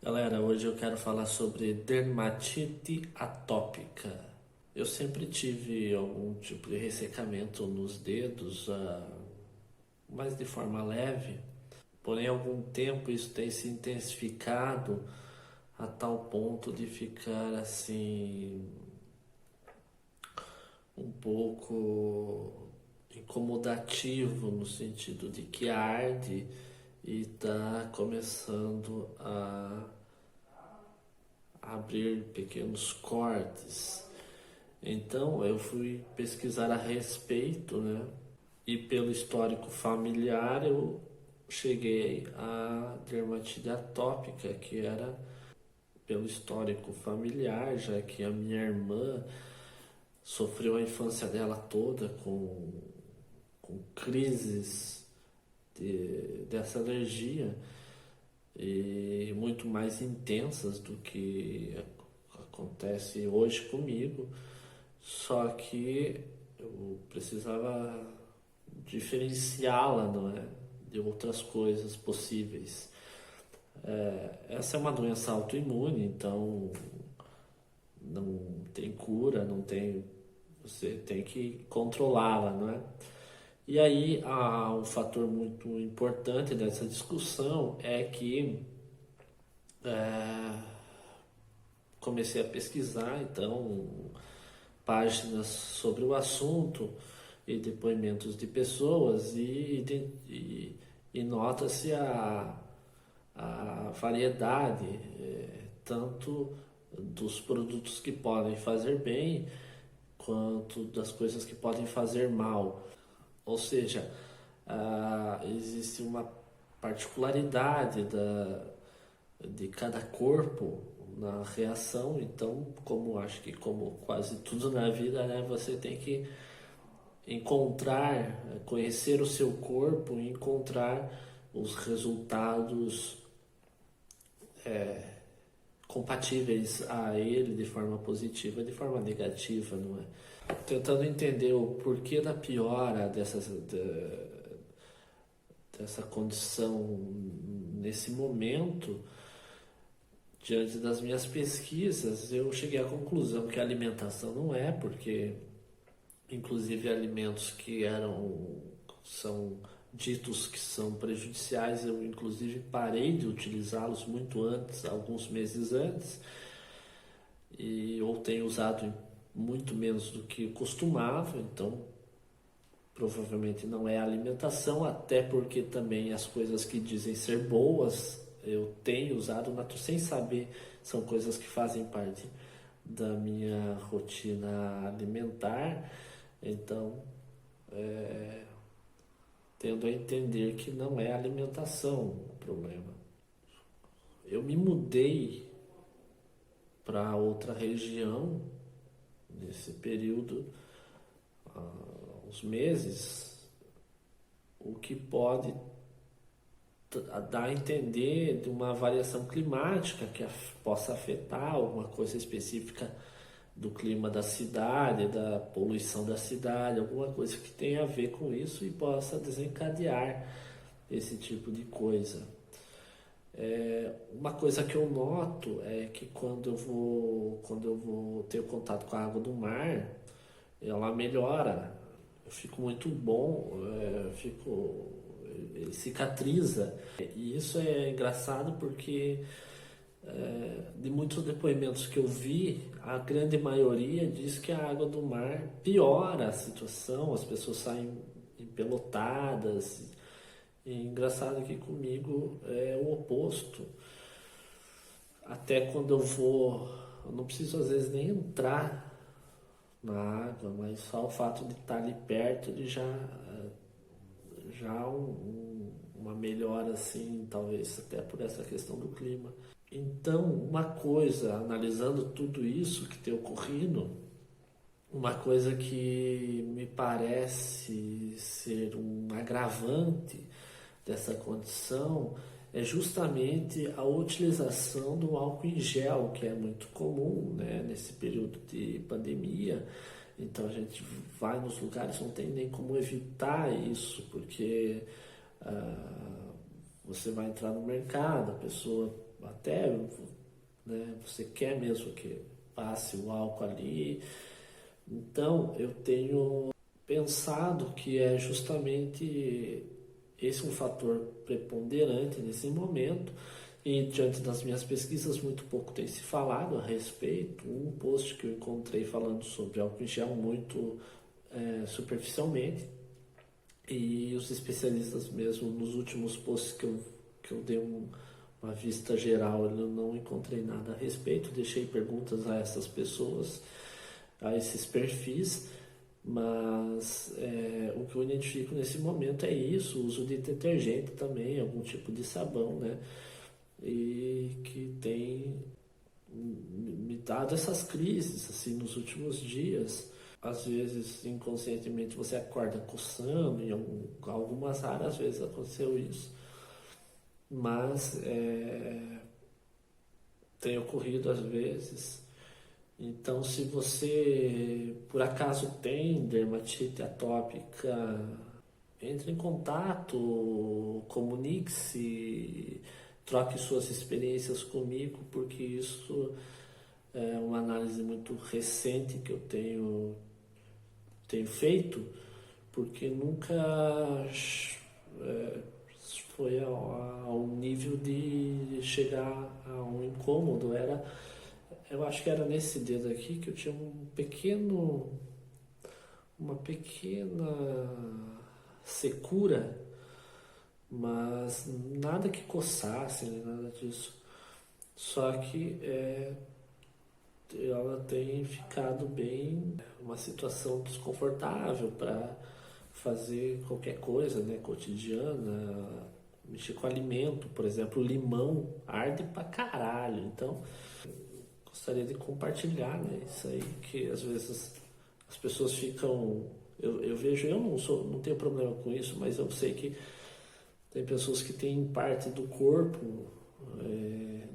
Galera, hoje eu quero falar sobre dermatite atópica. Eu sempre tive algum tipo de ressecamento nos dedos, mas de forma leve. Porém, há algum tempo isso tem se intensificado a tal ponto de ficar assim um pouco incomodativo no sentido de que arde e está começando a abrir pequenos cortes. Então eu fui pesquisar a respeito, né? E pelo histórico familiar eu cheguei à dermatite atópica, que era pelo histórico familiar, já que a minha irmã sofreu a infância dela toda com crises dessa alergia e muito mais intensas do que acontece hoje comigo. Só que eu precisava diferenciá-la, não é, de outras coisas possíveis. Essa é uma doença autoimune, então não tem cura, não tem, você tem que controlá-la, não é? E aí, um fator muito importante dessa discussão é que comecei a pesquisar, então, páginas sobre o assunto e depoimentos de pessoas e nota-se a variedade, tanto dos produtos que podem fazer bem quanto das coisas que podem fazer mal. Ou seja, existe uma particularidade de cada corpo na reação. Então, como acho que como quase tudo na vida, né, você tem que encontrar, conhecer o seu corpo e encontrar os resultados compatíveis a ele de forma positiva, de forma negativa, não é? Tentando entender o porquê da piora dessa condição nesse momento. Diante das minhas pesquisas, eu cheguei à conclusão que a alimentação não é, porque inclusive alimentos que são ditos que são prejudiciais, eu inclusive parei de utilizá-los muito antes, alguns meses antes, ou tenho usado muito menos do que costumava. Então provavelmente não é a alimentação, até porque também as coisas que dizem ser boas eu tenho usado sem saber, são coisas que fazem parte da minha rotina alimentar. Então tendo a entender que não é a alimentação o problema. Eu me mudei para outra região nesse período, uns meses, o que pode dar a entender de uma variação climática que possa afetar alguma coisa específica do clima da cidade, da poluição da cidade, alguma coisa que tenha a ver com isso e possa desencadear esse tipo de coisa. Uma coisa que eu noto é que quando eu vou ter contato com a água do mar, ela melhora, eu fico muito bom, ele cicatriza. E isso é engraçado porque de muitos depoimentos que eu vi, a grande maioria diz que a água do mar piora a situação, as pessoas saem empelotadas. E engraçado que comigo é o oposto. Até quando eu não preciso às vezes nem entrar na água, mas só o fato de estar ali perto ele já uma melhora assim, talvez até por essa questão do clima. Então, uma coisa, analisando tudo isso que tem ocorrido, uma coisa que me parece ser um agravante dessa condição é justamente a utilização do álcool em gel, que é muito comum, né, nesse período de pandemia. Então a gente vai nos lugares, não tem nem como evitar isso, porque você vai entrar no mercado, a pessoa até, né, você quer mesmo que passe o álcool ali. Então, eu tenho pensado que é justamente esse um fator preponderante nesse momento. E diante das minhas pesquisas, muito pouco tem se falado a respeito. Um post que eu encontrei falando sobre álcool em gel muito superficialmente. E os especialistas mesmo, nos últimos posts que eu dei uma vista geral, eu não encontrei nada a respeito. Deixei perguntas a essas pessoas, a esses perfis, mas o que eu identifico nesse momento é isso, o uso de detergente também, algum tipo de sabão, né? E que tem me dado essas crises assim nos últimos dias. Às vezes, inconscientemente, você acorda coçando, em algumas raras vezes aconteceu isso, mas tem ocorrido às vezes. Então, se você por acaso tem dermatite atópica, entre em contato, comunique-se, troque suas experiências comigo, porque isso é uma análise muito recente que eu tenho feito, porque nunca foi ao nível de chegar a um incômodo. Eu acho que era nesse dedo aqui que eu tinha uma pequena secura, mas nada que coçasse, nem nada disso. Só que ela tem ficado bem, uma situação desconfortável para fazer qualquer coisa, né, cotidiana, mexer com alimento, por exemplo, limão arde pra caralho. Então, gostaria de compartilhar, né, isso aí que às vezes as pessoas ficam, eu vejo, eu não tenho problema com isso, mas eu sei que tem pessoas que têm parte do corpo,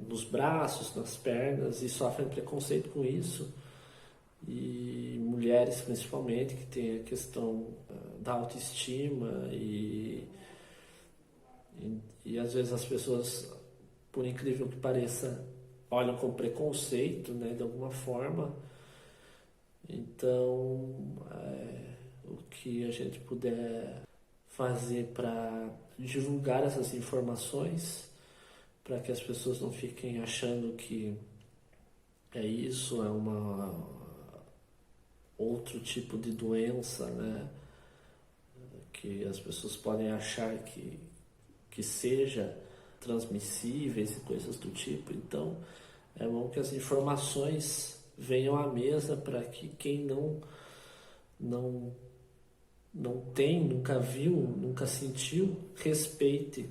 nos braços, nas pernas, e sofrem preconceito com isso. E mulheres principalmente, que tem a questão da autoestima e às vezes as pessoas, por incrível que pareça, olham com preconceito, né, de alguma forma. Então, o que a gente puder fazer para divulgar essas informações, para que as pessoas não fiquem achando que é isso, é uma outro tipo de doença, né? Que as pessoas podem achar que seja transmissíveis e coisas do tipo. Então, é bom que as informações venham à mesa para que quem não não tem, nunca viu, nunca sentiu, respeite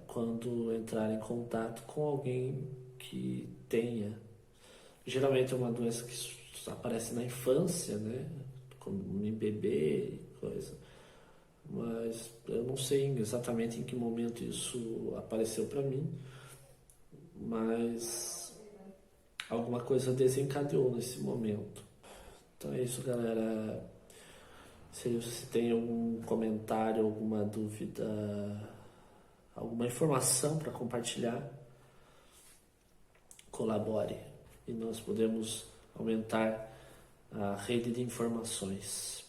quando entrar em contato com alguém que tenha. Geralmente é uma doença que aparece na infância, né? Como em bebê e coisa. Mas eu não sei exatamente em que momento isso apareceu para mim, mas alguma coisa desencadeou nesse momento. Então é isso, galera. Se você tem algum comentário, alguma dúvida, alguma informação para compartilhar, colabore e nós podemos aumentar a rede de informações.